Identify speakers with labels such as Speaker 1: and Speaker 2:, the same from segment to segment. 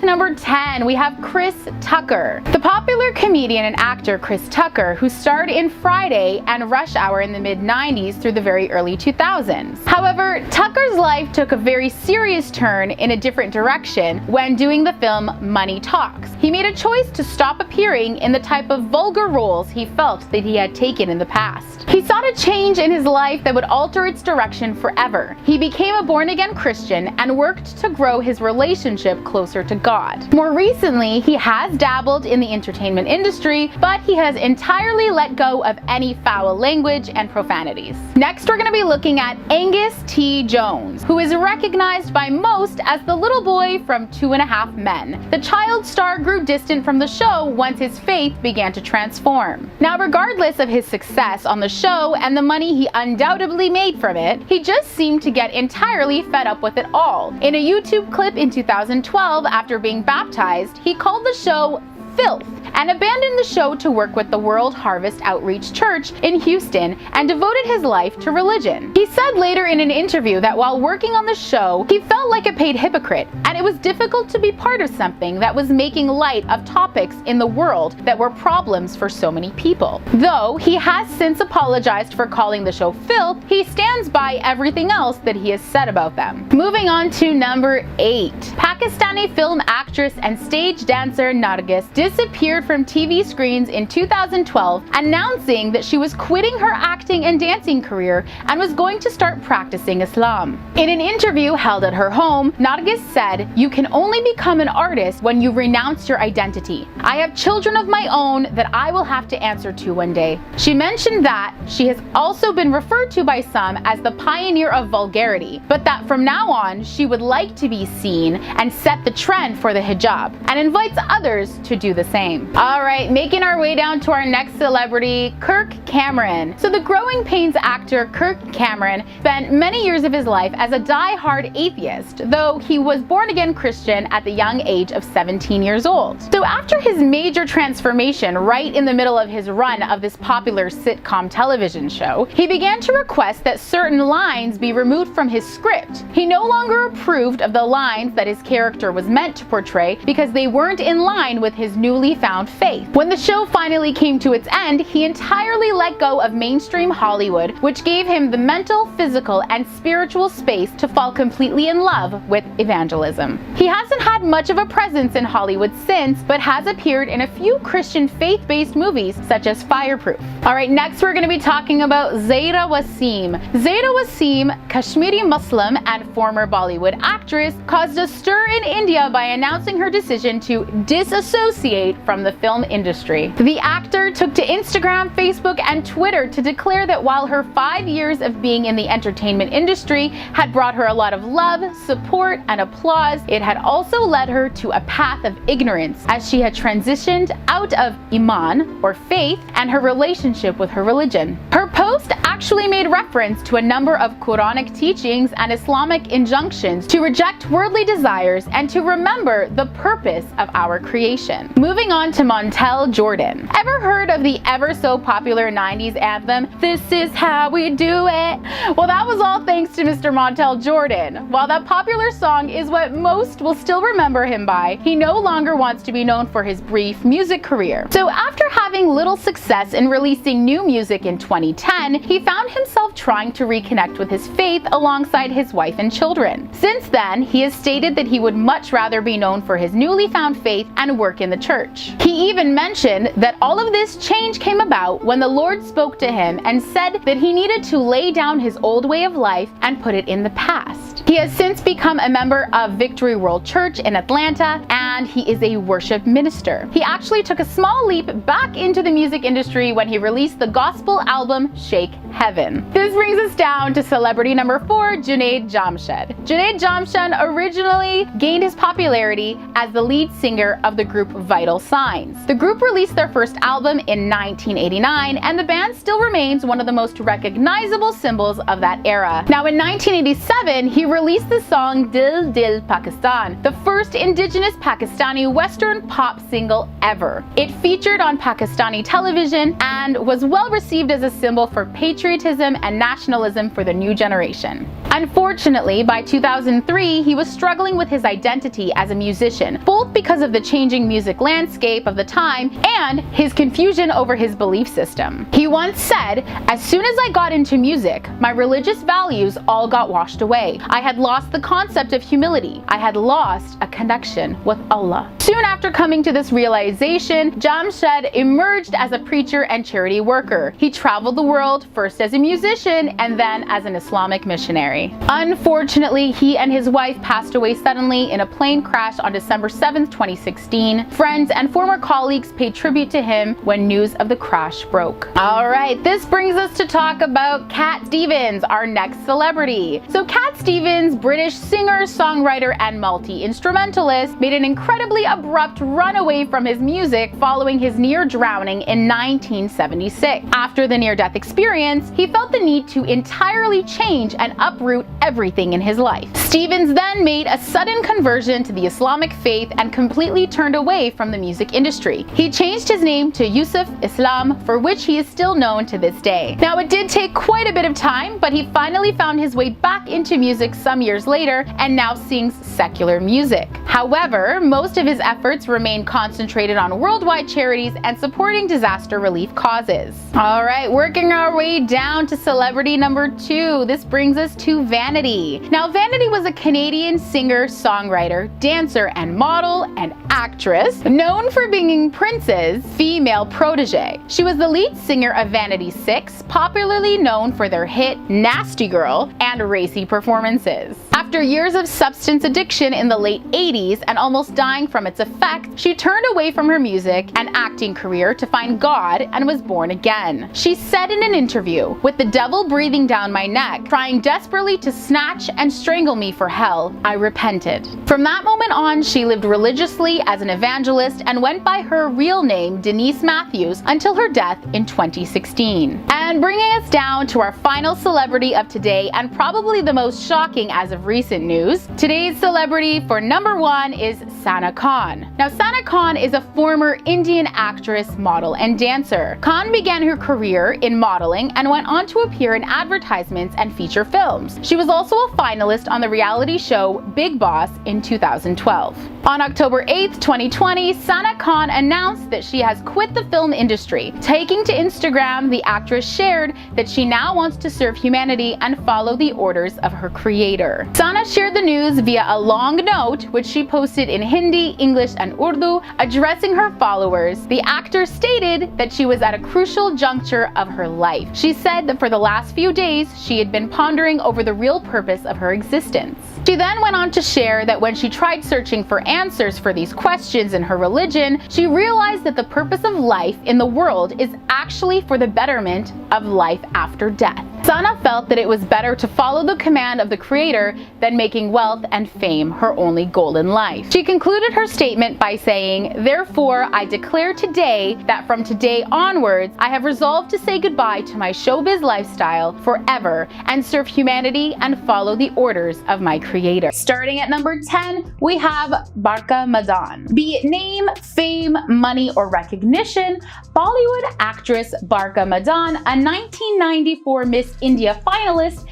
Speaker 1: number 10, we have Chris Tucker. The popular comedian and actor Chris Tucker, who starred in Friday and Rush Hour in the mid-90s through the very early 2000s. However, Tucker's life took a very serious turn in a different direction when doing the film Money Talks. He made a choice to stop appearing in the type of vulgar roles he felt that he had taken in the past. He sought a change in his life that would alter its direction forever. He became a born-again Christian and worked to grow his relationship closer to God. More recently, he has dabbled in the entertainment industry, but he has entirely let go of any foul language and profanities. Next, we're going to be looking at Angus T. Jones, who is recognized by most as the little boy from 2.5 Men. The child star grew distant from the show once his faith began to transform. Now, regardless of his success on the show and the money he undoubtedly made from it, he just seemed to get entirely fed up with it all. In a YouTube clip in 2012, after being baptized, he called the show filth and abandoned the show to work with the World Harvest Outreach Church in Houston and devoted his life to religion. He said later in an interview that while working on the show, he felt like a paid hypocrite, and it was difficult to be part of something that was making light of topics in the world that were problems for so many people. Though he has since apologized for calling the show filth, he stands by everything else that he has said about them. Moving on to number 8. Pakistani film actress and stage dancer Nargis disappeared from TV screens in 2012, announcing that she was quitting her acting and dancing career and was going to start practicing Islam. In an interview held at her home, Nargis said, "You can only become an artist when you renounce your identity. I have children of my own that I will have to answer to one day." She mentioned that she has also been referred to by some as the pioneer of vulgarity, but that from now on she would like to be seen and set the trend for the hijab, and invites others to do the same. Alright, making our way down to our next celebrity, Kirk Cameron. So the Growing Pains actor Kirk Cameron spent many years of his life as a die-hard atheist, though he was born-again Christian at the young age of 17 years old. So after his major transformation right in the middle of his run of this popular sitcom television show, he began to request that certain lines be removed from his script. He no longer approved of the lines that his character was meant to portray because they weren't in line with his newly found faith. When the show finally came to its end, he entirely let go of mainstream Hollywood, which gave him the mental, physical, and spiritual space to fall completely in love with evangelism. He hasn't had much of a presence in Hollywood since, but has appeared in a few Christian faith-based movies such as Fireproof. Alright, next we're going to be talking about Zaida Wasim. Zaida Wasim, Kashmiri Muslim and former Bollywood actress, caused a stir in India by announcing her decision to disassociate from the film industry. The actor took to Instagram, Facebook, and Twitter to declare that while her 5 years of being in the entertainment industry had brought her a lot of love, support, and applause, it had also led her to a path of ignorance as she had transitioned out of Iman, or faith, and her relationship with her religion. Her post actually made reference to a number of Quranic teachings and Islamic injunctions to reject worldly desires and to remember the purpose of our creation. Moving on to Montel Jordan. Ever heard of the ever so popular 90s anthem, "This is how we do it"? Well, that was all thanks to Mr. Montel Jordan. While that popular song is what most will still remember him by, he no longer wants to be known for his brief music career. So after having little success in releasing new music in 2010, he found himself trying to reconnect with his faith alongside his wife and children. Since then, he has stated that he would much rather be known for his newly found faith and work in the church. He even mentioned that all of this change came about when the Lord spoke to him and said that he needed to lay down his old way of life and put it in the past. He has since become a member of Victory World Church in Atlanta, and he is a worship minister. He actually took a small leap back into the music industry when he released the gospel album Shake Heaven. This brings us down to celebrity number 4, Junaid Jamshed. Junaid Jamshed originally gained his popularity as the lead singer of the group Vital Signs. The group released their first album in 1989, and the band still remains one of the most recognizable symbols of that era. Now, in 1987, he released the song Dil Dil Pakistan, the first indigenous Pakistani Western pop single ever. It featured on Pakistani television and was well received as a symbol for patriotism and nationalism for the new generation. Unfortunately, by 2003, he was struggling with his identity as a musician, both because of the changing music landscape of the time and his confusion over his belief system. He once said, "As soon as I got into music, my religious values all got washed away. I had lost the concept of humility. I had lost a connection with Allah." Soon after coming to this realization, Jamshed emerged as a preacher and charity worker. He traveled the world, first as a musician and then as an Islamic missionary. Unfortunately, he and his wife passed away suddenly in a plane crash on December 7, 2016. Friends and former colleagues paid tribute to him when news of the crash broke. Alright, this brings us to talk about Cat Stevens, our next celebrity. So Cat Stevens, British singer, songwriter, and multi-instrumentalist, made an incredibly abrupt runaway from his music following his near drowning in 1976. After the near-death experience, he felt the need to entirely change and uproot everything in his life. Stevens then made a sudden conversion to the Islamic faith and completely turned away from the music industry. He changed his name to Yusuf Islam, for which he is still known to this day. Now, it did take quite a bit of time, but he finally found his way back into music some years later and now sings secular music. However, most of his efforts remain concentrated on worldwide charities and supporting disaster relief causes. Alright, working our way down to celebrity number 2. This brings us to Vanity. Now, Vanity was a Canadian singer, songwriter, dancer, and model and actress known for being Prince's female protege. She was the lead singer of Vanity 6, popularly known for their hit Nasty Girl and racy performances. After years of substance addiction in the late 80s and almost dying from its effect, she turned away from her music and acting career to find God and was born again. She said in an interview, "With the devil breathing down my neck, trying desperately to snatch and strangle me for hell, I repented." From that moment on, she lived religiously as an evangelist and went by her real name, Denise Matthews, until her death in 2016. And bringing us down to our final celebrity of today, and probably the most shocking as of recent news, today's celebrity for number 1 is Sana Khan. Now, Sana Khan is a former Indian actress, model, and dancer. Khan began her career in modeling and went on to appear in advertisements and feature films. She was also a finalist on the reality show Big Boss in 2012. On October 8, 2020, Sana Khan announced that she has quit the film industry. Taking to Instagram, the actress shared that she now wants to serve humanity and follow the orders of her creator. Sana shared the news via a long note, which she posted in Hindi, English, and Urdu, addressing her followers. The actor stated that she was at a crucial juncture of her life. She said that for the last few days, she had been pondering over the real purpose of her existence. She then went on to share that when she tried searching for answers for these questions in her religion, she realized that the purpose of life in the world is actually for the betterment of life after death. Sana felt that it was better to follow the command of the creator than making wealth and fame her only goal in life. She concluded her statement by saying, "Therefore, I declare today that from today onwards, I have resolved to say goodbye to my showbiz lifestyle forever and serve humanity and follow the orders of my creator." Starting at number 10, we have Barka Madan. Be it name, fame, money, or recognition, Bollywood actress Barka Madan, a 1994 Miss India finalist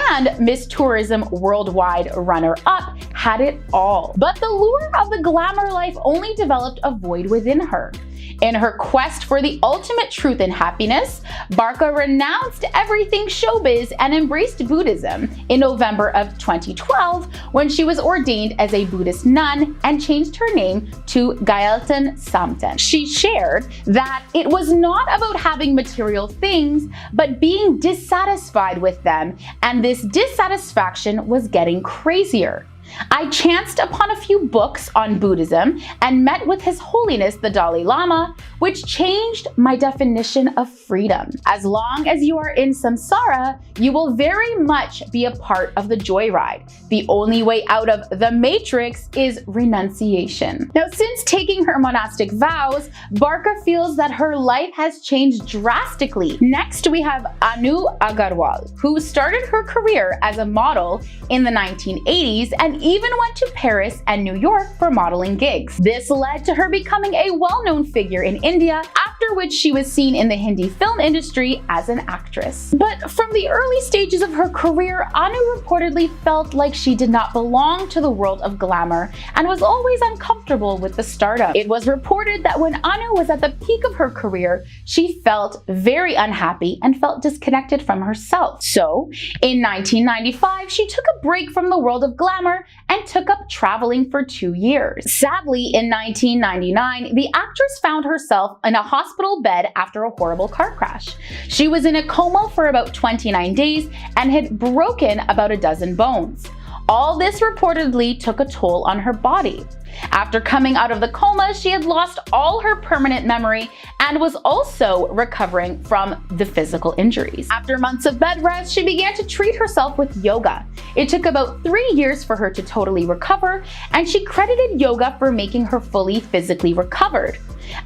Speaker 1: and Miss Tourism Worldwide runner-up, had it all. But the lure of the glamour life only developed a void within her. In her quest for the ultimate truth and happiness, Barka renounced everything showbiz and embraced Buddhism in November of 2012 when she was ordained as a Buddhist nun and changed her name to Gayalton Samten. She shared that it was not about having material things, but being dissatisfied with them, and this dissatisfaction was getting crazier. I chanced upon a few books on Buddhism and met with His Holiness the Dalai Lama, which changed my definition of freedom. As long as you are in samsara, you will very much be a part of the joyride. The only way out of the matrix is renunciation. Now, since taking her monastic vows, Barka feels that her life has changed drastically. Next, we have Anu Agarwal, who started her career as a model in the 1980s and even went to Paris and New York for modeling gigs. This led to her becoming a well-known figure in India after after which she was seen in the Hindi film industry as an actress. But from the early stages of her career, Anu reportedly felt like she did not belong to the world of glamour and was always uncomfortable with the stardom. It was reported that when Anu was at the peak of her career, she felt very unhappy and felt disconnected from herself. So, in 1995, she took a break from the world of glamour and took up traveling for 2 years. Sadly, in 1999, the actress found herself in a hospital bed after a horrible car crash. She was in a coma for about 29 days and had broken about a dozen bones. All this reportedly took a toll on her body. After coming out of the coma, she had lost all her permanent memory and was also recovering from the physical injuries. After months of bed rest, she began to treat herself with yoga. It took about 3 years for her to totally recover, and she credited yoga for making her fully physically recovered.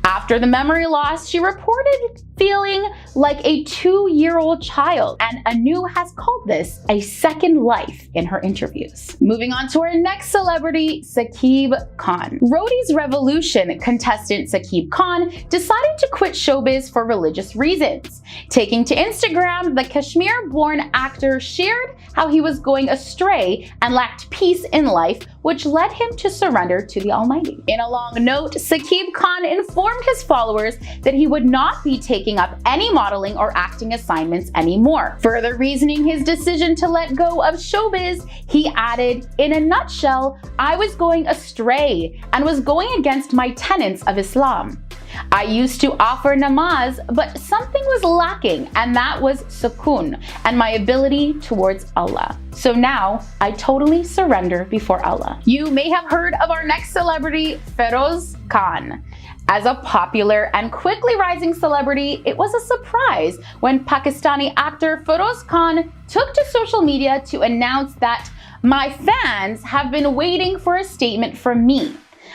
Speaker 1: After the memory loss, she reported feeling like a 2-year-old child, and Anu has called this a second life in her interviews. Moving on to our next celebrity, Saqib Khan. Roadies Revolution contestant Saqib Khan decided to quit showbiz for religious reasons. Taking to Instagram, the Kashmir-born actor shared how he was going astray and lacked peace in life, which led him to surrender to the Almighty. In a long note, Saqib Khan informed his followers that he would not be taking up any modeling or acting assignments anymore. Further reasoning his decision to let go of showbiz, he added, "In a nutshell, I was going astray and was going against my tenets of Islam. I used to offer namaz, but something was lacking, and that was sukoon and my ability towards Allah. So now I totally surrender before Allah." You may have heard of our next celebrity, Feroz Khan. As a popular and quickly rising celebrity, it was a surprise when Pakistani actor Feroz Khan took to social media to announce that "My fans have been waiting for a statement from me.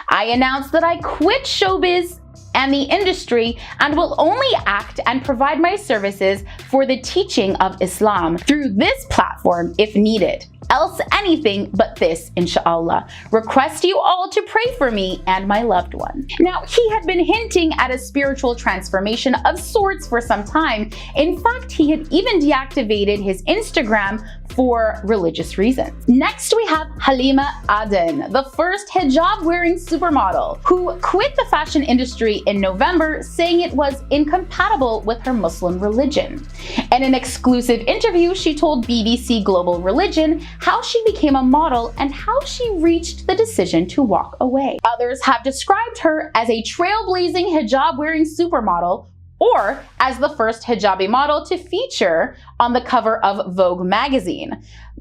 Speaker 1: I announced that I quit showbiz and the industry and will only act and provide my services for the teaching of Islam through this platform if needed. Else anything but this, inshallah. Request you all to pray for me and my loved one." Now, he had been hinting at a spiritual transformation of sorts for some time. In fact, he had even deactivated his Instagram for religious reasons. Next, we have Halima Aden, the first hijab-wearing supermodel, who quit the fashion industry in November, saying it was incompatible with her Muslim religion. In an exclusive interview, she told BBC Global Religion how she became a model and how she reached the decision to walk away. Others have described her as a trailblazing hijab-wearing supermodel, or as the first hijabi model to feature on the cover of Vogue magazine.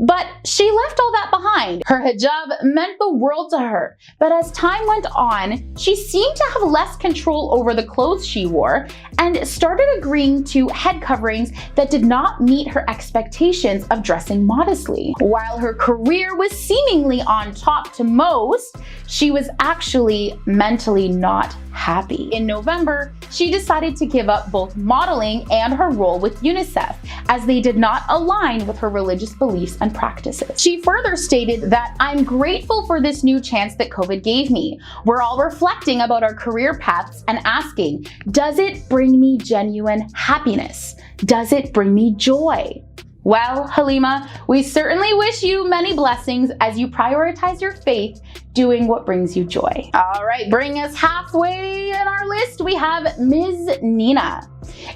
Speaker 1: But she left all that behind. Her hijab meant the world to her, but as time went on, she seemed to have less control over the clothes she wore and started agreeing to head coverings that did not meet her expectations of dressing modestly. While her career was seemingly on top to most, she was actually mentally not happy. In November, she decided to give up both modeling and her role with UNICEF, as they did not align with her religious beliefs and practices. She further stated that, "I'm grateful for this new chance that COVID gave me. We're all reflecting about our career paths and asking, does it bring me genuine happiness? Does it bring me joy?" Well, Halima, we certainly wish you many blessings as you prioritize your faith, doing what brings you joy. All right, bring us halfway in our list, we have Ms. Nina.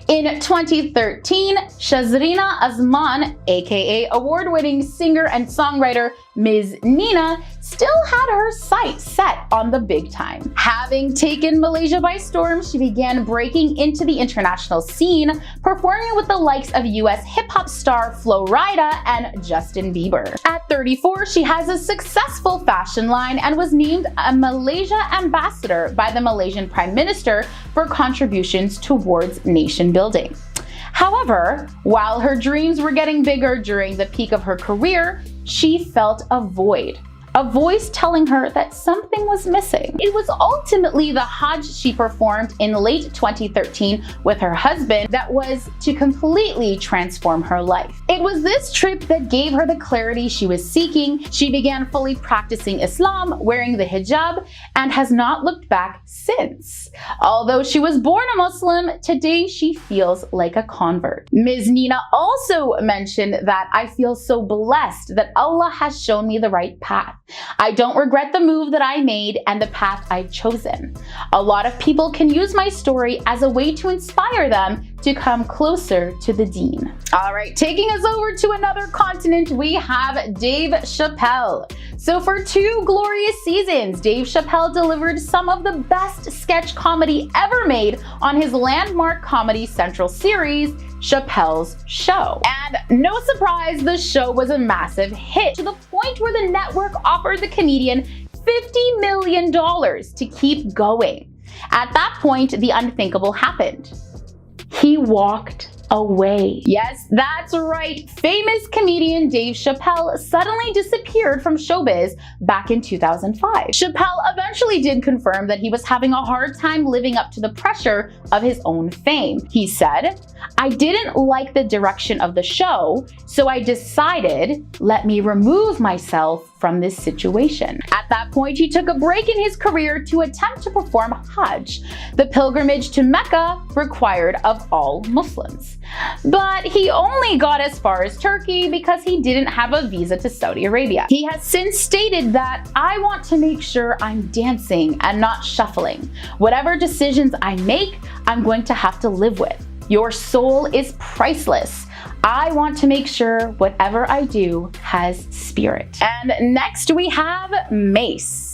Speaker 1: In 2013, Shazrina Azman, aka award-winning singer and songwriter Ms. Nina, still had her sights set on the big time. Having taken Malaysia by storm, she began breaking into the international scene, performing with the likes of US hip-hop star Flo Rida and Justin Bieber. At 34, she has a successful fashion line and was named a Malaysia ambassador by the Malaysian Prime Minister for contributions towards nation building. However, while her dreams were getting bigger during the peak of her career, she felt a void. A voice telling her that something was missing. It was ultimately the Hajj she performed in late 2013 with her husband that was to completely transform her life. It was this trip that gave her the clarity she was seeking. She began fully practicing Islam, wearing the hijab, and has not looked back since. Although she was born a Muslim, today she feels like a convert. Ms. Nina also mentioned that I feel so blessed that Allah has shown me the right path. I don't regret the move that I made and the path I've chosen. A lot of people can use my story as a way to inspire them to come closer to the deen. All right, taking us over to another continent, we have Dave Chappelle. So for 2 glorious seasons, Dave Chappelle delivered some of the best sketch comedy ever made on his landmark Comedy Central series, Chappelle's Show. And no surprise, the show was a massive hit, to the point where the network offered the comedian $50 million to keep going. At that point, the unthinkable happened. He walked away. Yes, that's right. Famous comedian Dave Chappelle suddenly disappeared from showbiz back in 2005. Chappelle eventually did confirm that he was having a hard time living up to the pressure of his own fame. He said, "I didn't like the direction of the show, so I decided, let me remove myself from this situation." At that point, he took a break in his career to attempt to perform Hajj, the pilgrimage to Mecca required of all Muslims. But he only got as far as Turkey because he didn't have a visa to Saudi Arabia. He has since stated that, "I want to make sure I'm dancing and not shuffling. Whatever decisions I make, I'm going to have to live with. Your soul is priceless. I want to make sure whatever I do has spirit." And next we have Mace.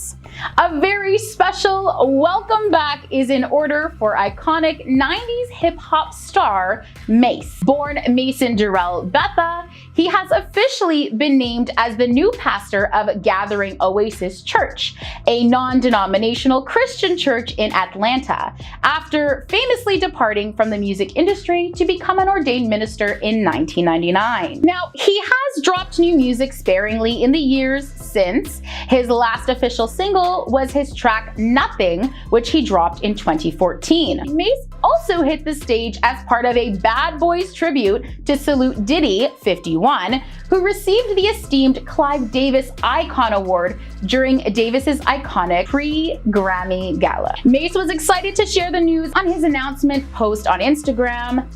Speaker 1: A very special welcome back is in order for iconic 90s hip-hop star Mace. Born Mason Durrell Betha, he has officially been named as the new pastor of Gathering Oasis Church, a non-denominational Christian church in Atlanta, after famously departing from the music industry to become an ordained minister in 1999. Now, he has dropped new music sparingly in the years since. His last official single was his track Nothing, which he dropped in 2014. Mace also hit the stage as part of a Bad Boys tribute to salute Diddy, 51, who received the esteemed Clive Davis Icon Award during Davis's iconic pre-Grammy Gala. Mace was excited to share the news on his announcement post on Instagram.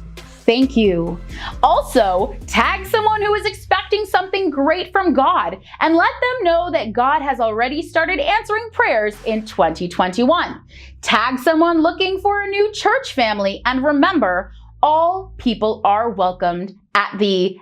Speaker 1: "Thank you. Also, tag someone who is expecting something great from God and let them know that God has already started answering prayers in 2021. Tag someone looking for a new church family, and remember, all people are welcomed at the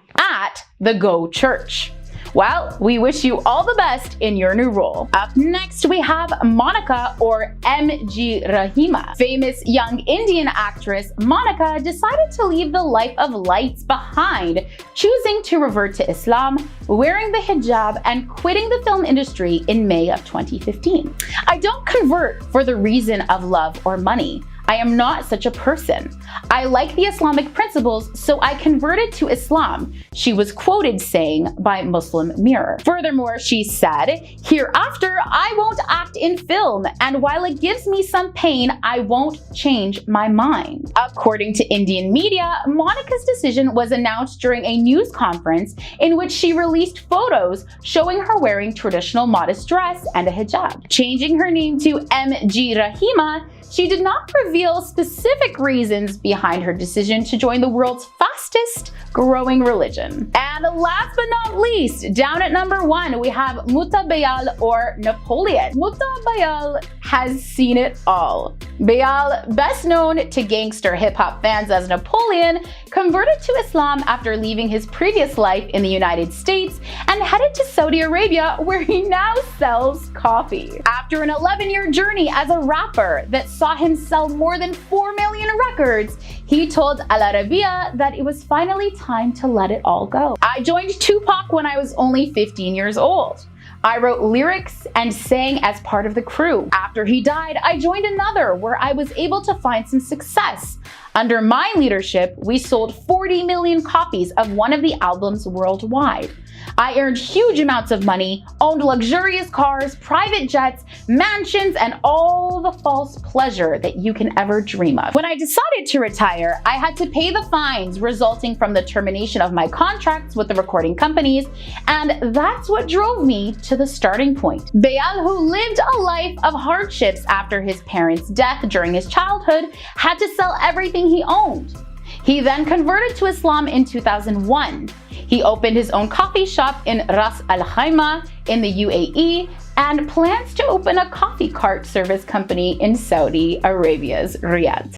Speaker 1: Go Church." Well, we wish you all the best in your new role. Up next, we have Monica, or MG Rahima. Famous young Indian actress Monica decided to leave the life of lights behind, choosing to revert to Islam, wearing the hijab, and quitting the film industry in May of 2015. "I don't convert for the reason of love or money. I am not such a person. I like the Islamic principles, so I converted to Islam," she was quoted saying by Muslim Mirror. Furthermore, she said, "Hereafter, I won't act in film, and while it gives me some pain, I won't change my mind." According to Indian media, Monica's decision was announced during a news conference in which she released photos showing her wearing traditional modest dress and a hijab. Changing her name to MG Rahima, she did not reveal specific reasons behind her decision to join the world's fastest growing religion. And last but not least, down at number 1, we have Mutta Bayal, or Napoleon. Mutta Bayal has seen it all. Bayal, best known to gangster hip-hop fans as Napoleon, converted to Islam after leaving his previous life in the United States and headed to Saudi Arabia, where he now sells coffee. After an 11-year journey as a rapper that saw him sell more than 4 million records, he told Al Arabiya that it was finally time to let it all go. "I joined Tupac when I was only 15 years old. I wrote lyrics and sang as part of the crew. After he died, I joined another where I was able to find some success. Under my leadership, we sold 40 million copies of one of the albums worldwide. I earned huge amounts of money, owned luxurious cars, private jets, mansions, and all the false pleasure that you can ever dream of. When I decided to retire, I had to pay the fines resulting from the termination of my contracts with the recording companies, and that's what drove me to the starting point. Bayal, who lived a life of hardships after his parents' death during his childhood, had to sell everything he owned. He then converted to Islam in 2001. He opened his own coffee shop in Ras Al Khaimah in the UAE and plans to open a coffee cart service company in Saudi Arabia's Riyadh.